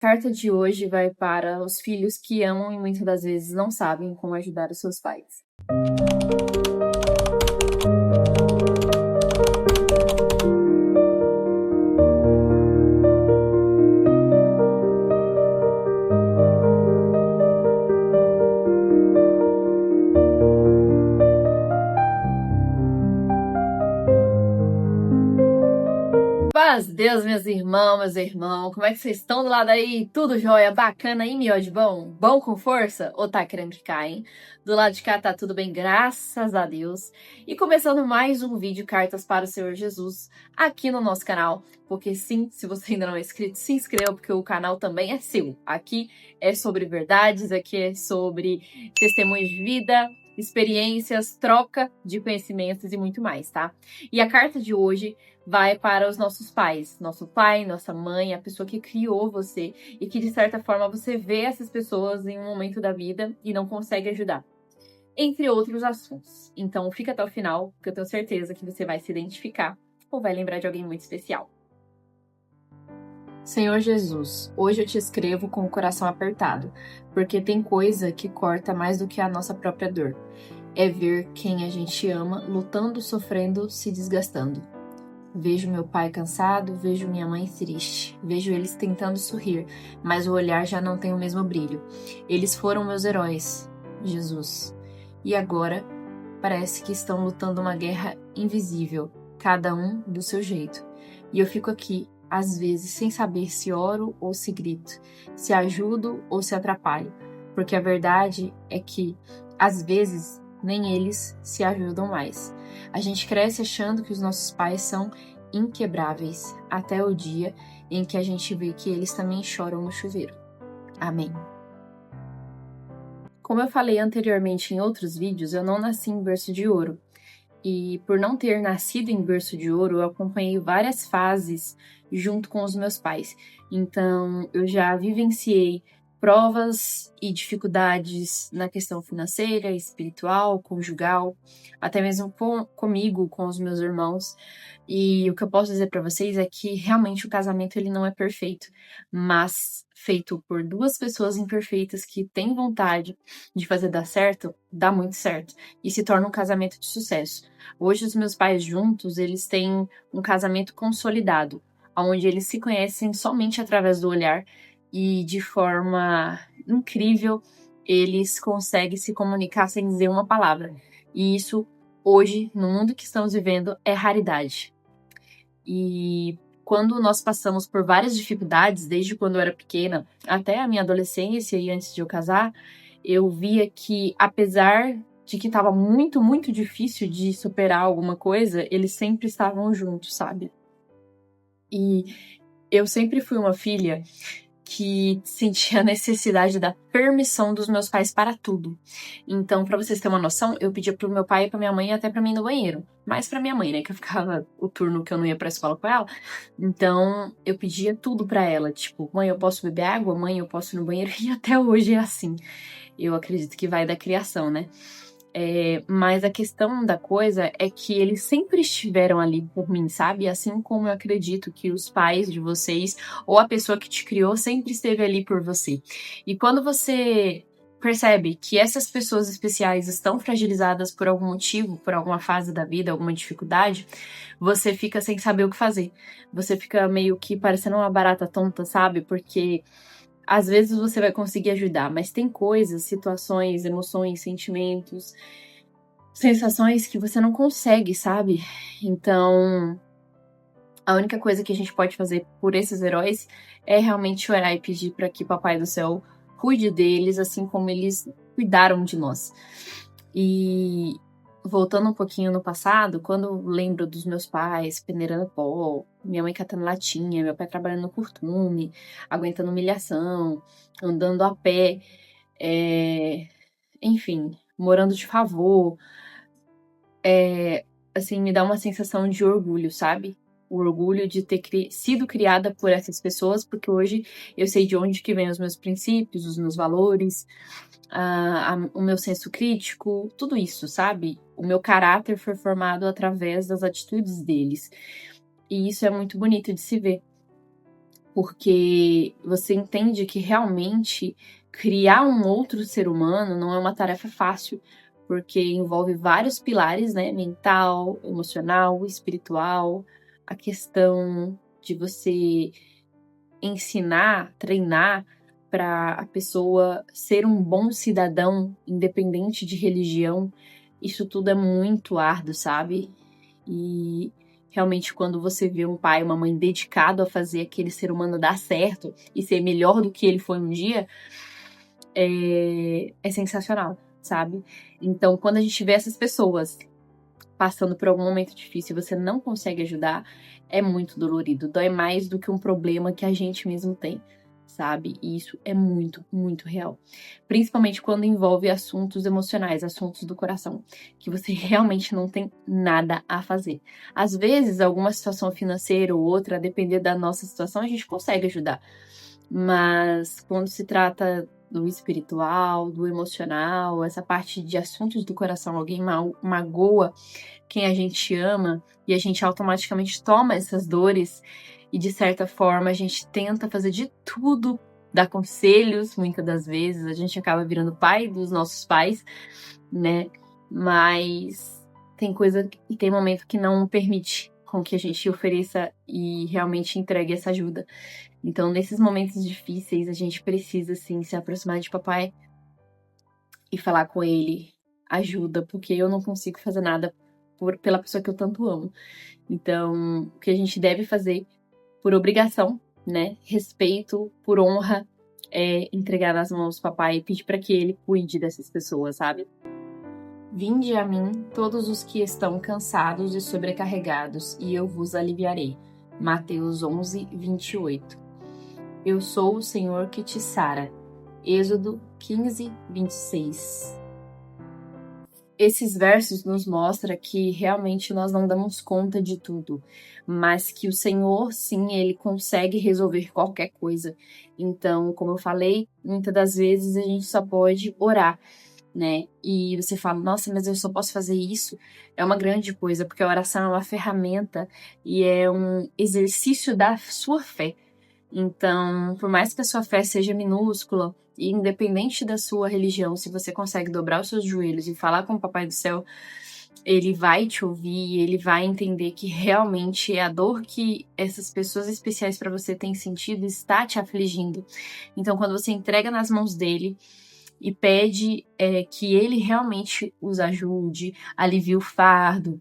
Carta de hoje vai para os filhos que amam e muitas das vezes não sabem como ajudar os seus pais. Paz, Deus, meus irmãos, como é que vocês estão do lado aí? Tudo jóia, bacana aí, miojo de bom? Bom com força? Ou tá querendo que caia, hein? Do lado de cá tá tudo bem, graças a Deus. E começando mais um vídeo Cartas para o Senhor Jesus aqui no nosso canal. Porque sim, se você ainda não é inscrito, se inscreva, porque o canal também é seu. Aqui é sobre verdades, aqui é sobre testemunhos de vida, experiências, troca de conhecimentos e muito mais, tá? E a carta de hoje vai para os nossos pais, nosso pai, nossa mãe, a pessoa que criou você e que de certa forma você vê essas pessoas em um momento da vida e não consegue ajudar, entre outros assuntos. Então fica até o final, porque eu tenho certeza que você vai se identificar ou vai lembrar de alguém muito especial. Senhor Jesus, hoje eu te escrevo com o coração apertado, porque tem coisa que corta mais do que a nossa própria dor. É ver quem a gente ama lutando, sofrendo, se desgastando. Vejo meu pai cansado, vejo minha mãe triste, vejo eles tentando sorrir, mas o olhar já não tem o mesmo brilho. Eles foram meus heróis, Jesus. E agora parece que estão lutando uma guerra invisível, cada um do seu jeito. E eu fico aqui, às vezes, sem saber se oro ou se grito, se ajudo ou se atrapalho, porque a verdade é que, às vezes, nem eles se ajudam mais. A gente cresce achando que os nossos pais são inquebráveis, até o dia em que a gente vê que eles também choram no chuveiro. Amém. Como eu falei anteriormente em outros vídeos, eu não nasci em berço de ouro. E por não ter nascido em berço de ouro, eu acompanhei várias fases junto com os meus pais. Então, eu já vivenciei provas e dificuldades na questão financeira, espiritual, conjugal, até mesmo comigo, com os meus irmãos. E o que eu posso dizer para vocês é que realmente o casamento ele não é perfeito, mas feito por duas pessoas imperfeitas que têm vontade de fazer dar certo, dá muito certo e se torna um casamento de sucesso. Hoje os meus pais juntos, eles têm um casamento consolidado, onde eles se conhecem somente através do olhar e de forma incrível eles conseguem se comunicar sem dizer uma palavra. E isso hoje, no mundo que estamos vivendo, é raridade. E quando nós passamos por várias dificuldades, desde quando eu era pequena até a minha adolescência e antes de eu casar, eu via que, apesar de que estava muito, muito difícil de superar alguma coisa, eles sempre estavam juntos, sabe? E eu sempre fui uma filha que sentia a necessidade da permissão dos meus pais para tudo. Então, para vocês terem uma noção, eu pedia pro meu pai e pra minha mãe até pra mim ir no banheiro. Mais pra minha mãe, né, que eu ficava o turno que eu não ia pra escola com ela. Então, eu pedia tudo pra ela, tipo, mãe, eu posso beber água? Mãe, eu posso ir no banheiro? E até hoje é assim. Eu acredito que vai da criação, né? Mas a questão da coisa é que eles sempre estiveram ali por mim, sabe? Assim como eu acredito que os pais de vocês ou a pessoa que te criou sempre esteve ali por você. E quando você percebe que essas pessoas especiais estão fragilizadas por algum motivo, por alguma fase da vida, alguma dificuldade, você fica sem saber o que fazer. Você fica meio que parecendo uma barata tonta, sabe? Porque às vezes você vai conseguir ajudar, mas tem coisas, situações, emoções, sentimentos, sensações que você não consegue, sabe? Então, a única coisa que a gente pode fazer por esses heróis é realmente orar e pedir para que Papai do Céu cuide deles, assim como eles cuidaram de nós. E voltando um pouquinho no passado, quando eu lembro dos meus pais peneirando pó, minha mãe catando latinha, meu pai trabalhando no curtume, aguentando humilhação, andando a pé, enfim, morando de favor, assim, me dá uma sensação de orgulho, sabe? O orgulho de ter sido criada por essas pessoas, porque hoje eu sei de onde que vêm os meus princípios, os meus valores, o meu senso crítico, tudo isso, sabe? O meu caráter foi formado através das atitudes deles. E isso é muito bonito de se ver. porque você entende que realmente criar um outro ser humano não é uma tarefa fácil, porque envolve vários pilares, né? Mental, emocional, espiritual, a questão de você ensinar, treinar para a pessoa ser um bom cidadão, independente de religião. Isso tudo é muito árduo, sabe? E realmente, quando você vê um pai, uma mãe dedicado a fazer aquele ser humano dar certo e ser melhor do que ele foi um dia, é sensacional, sabe? Então, quando a gente vê essas pessoas passando por algum momento difícil e você não consegue ajudar, é muito dolorido. Dói mais do que um problema que a gente mesmo tem, sabe? E isso é muito, muito real. Principalmente quando envolve assuntos emocionais, assuntos do coração, que você realmente não tem nada a fazer. Às vezes, alguma situação financeira ou outra, a depender da nossa situação, a gente consegue ajudar. Mas quando se trata do espiritual, do emocional, essa parte de assuntos do coração, alguém magoa quem a gente ama e a gente automaticamente toma essas dores e de certa forma a gente tenta fazer de tudo, dar conselhos, muitas das vezes a gente acaba virando pai dos nossos pais, né? Mas tem coisa e tem momento que não permite com que a gente ofereça e realmente entregue essa ajuda. Então, nesses momentos difíceis, a gente precisa, sim, se aproximar de papai e falar com ele, ajuda, porque eu não consigo fazer nada pela pessoa que eu tanto amo. Então, o que a gente deve fazer por obrigação, né? Respeito, por honra, é entregar nas mãos do papai e pedir para que ele cuide dessas pessoas, sabe? Vinde a mim todos os que estão cansados e sobrecarregados, e eu vos aliviarei. Mateus 11, 28. Eu sou o Senhor que te sara. Êxodo 15, 26. Esses versos nos mostram que realmente nós não damos conta de tudo, mas que o Senhor, sim, ele consegue resolver qualquer coisa. Então, como eu falei, muitas das vezes a gente só pode orar, né? E você fala, nossa, mas eu só posso fazer isso? É uma grande coisa, porque a oração é uma ferramenta e é um exercício da sua fé. Então, por mais que a sua fé seja minúscula, e independente da sua religião, se você consegue dobrar os seus joelhos e falar com o Papai do Céu, ele vai te ouvir, ele vai entender que realmente é a dor que essas pessoas especiais para você têm sentido está te afligindo. Então, quando você entrega nas mãos dele e pede que ele realmente os ajude, alivie o fardo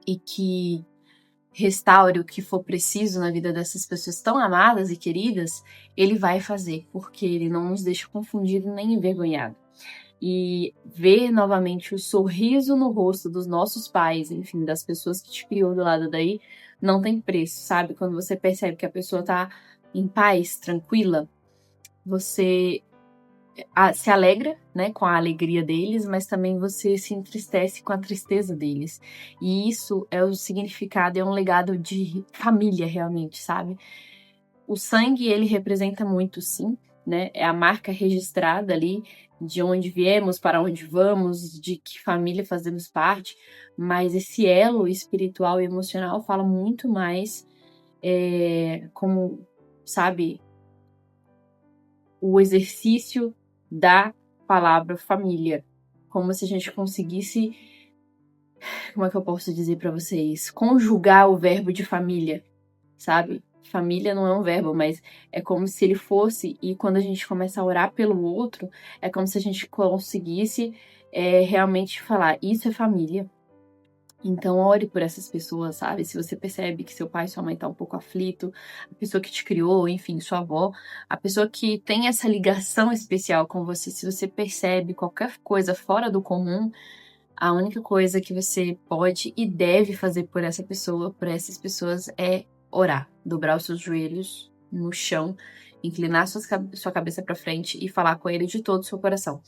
e que restaure o que for preciso na vida dessas pessoas tão amadas e queridas, ele vai fazer, porque ele não nos deixa confundido nem envergonhado. E ver novamente o sorriso no rosto dos nossos pais, enfim, das pessoas que te criou do lado daí, não tem preço, sabe? Quando você percebe que a pessoa tá em paz, tranquila, você se alegra, né, com a alegria deles, mas também você se entristece com a tristeza deles. E isso é o significado, é um legado de família realmente, sabe? O sangue, ele representa muito, sim, né? É a marca registrada ali de onde viemos, para onde vamos, de que família fazemos parte, mas esse elo espiritual e emocional fala muito mais como, sabe, o exercício da palavra família. Como se a gente conseguisse, como é que eu posso dizer para vocês? Conjugar o verbo de família, sabe? Família não é um verbo, mas é como se ele fosse, e quando a gente começa a orar pelo outro, é como se a gente conseguisse realmente falar, isso é família. Então, ore por essas pessoas, sabe? Se você percebe que seu pai e sua mãe tá um pouco aflito, a pessoa que te criou, enfim, sua avó, a pessoa que tem essa ligação especial com você, se você percebe qualquer coisa fora do comum, a única coisa que você pode e deve fazer por essa pessoa, por essas pessoas, é orar, dobrar os seus joelhos no chão, inclinar sua cabeça para frente e falar com ele de todo o seu coração.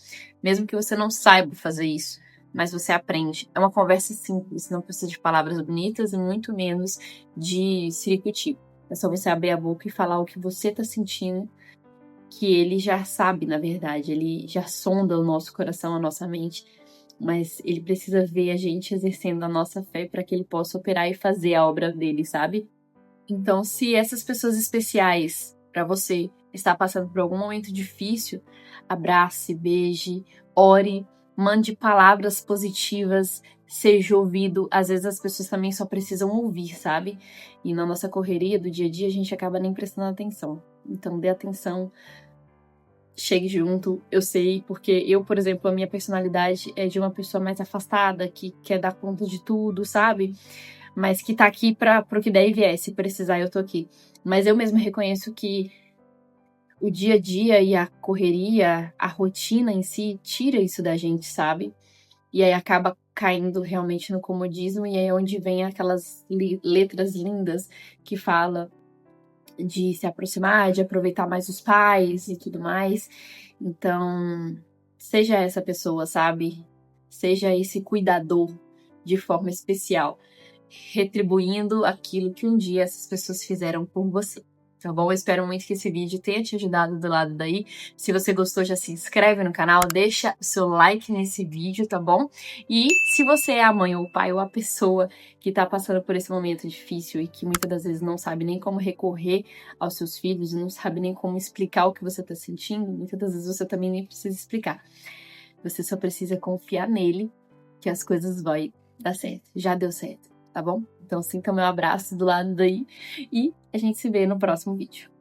Mesmo que você não saiba fazer isso, mas você aprende. É uma conversa simples, não precisa de palavras bonitas e muito menos de circuiti. É só você abrir a boca e falar o que você tá sentindo, que ele já sabe, na verdade. Ele já sonda o nosso coração, a nossa mente, mas ele precisa ver a gente exercendo a nossa fé para que ele possa operar e fazer a obra dele, sabe? Então, se essas pessoas especiais para você está passando por algum momento difícil, abrace, beije, ore, mande palavras positivas, seja ouvido. Às vezes as pessoas também só precisam ouvir, sabe? E na nossa correria do dia a dia a gente acaba nem prestando atenção. Então, dê atenção, chegue junto. Eu sei, porque eu, por exemplo, a minha personalidade é de uma pessoa mais afastada, que quer dar conta de tudo, sabe? Mas que tá aqui para pro que der e vier. Se precisar, eu tô aqui. Mas eu mesmo reconheço que o dia a dia e a correria, a rotina em si, tira isso da gente, sabe? E aí acaba caindo realmente no comodismo, e aí é onde vem aquelas letras lindas que fala de se aproximar, de aproveitar mais os pais e tudo mais. Então, seja essa pessoa, sabe? Seja esse cuidador de forma especial, retribuindo aquilo que um dia essas pessoas fizeram por você. Tá bom? Eu espero muito que esse vídeo tenha te ajudado do lado daí. Se você gostou, já se inscreve no canal, deixa o seu like nesse vídeo, tá bom? E se você é a mãe ou o pai ou a pessoa que tá passando por esse momento difícil e que muitas das vezes não sabe nem como recorrer aos seus filhos, não sabe nem como explicar o que você tá sentindo, muitas das vezes você também nem precisa explicar. Você só precisa confiar nele que as coisas vão dar certo. Já deu certo, tá bom? Então sinta o meu abraço do lado daí e a gente se vê no próximo vídeo.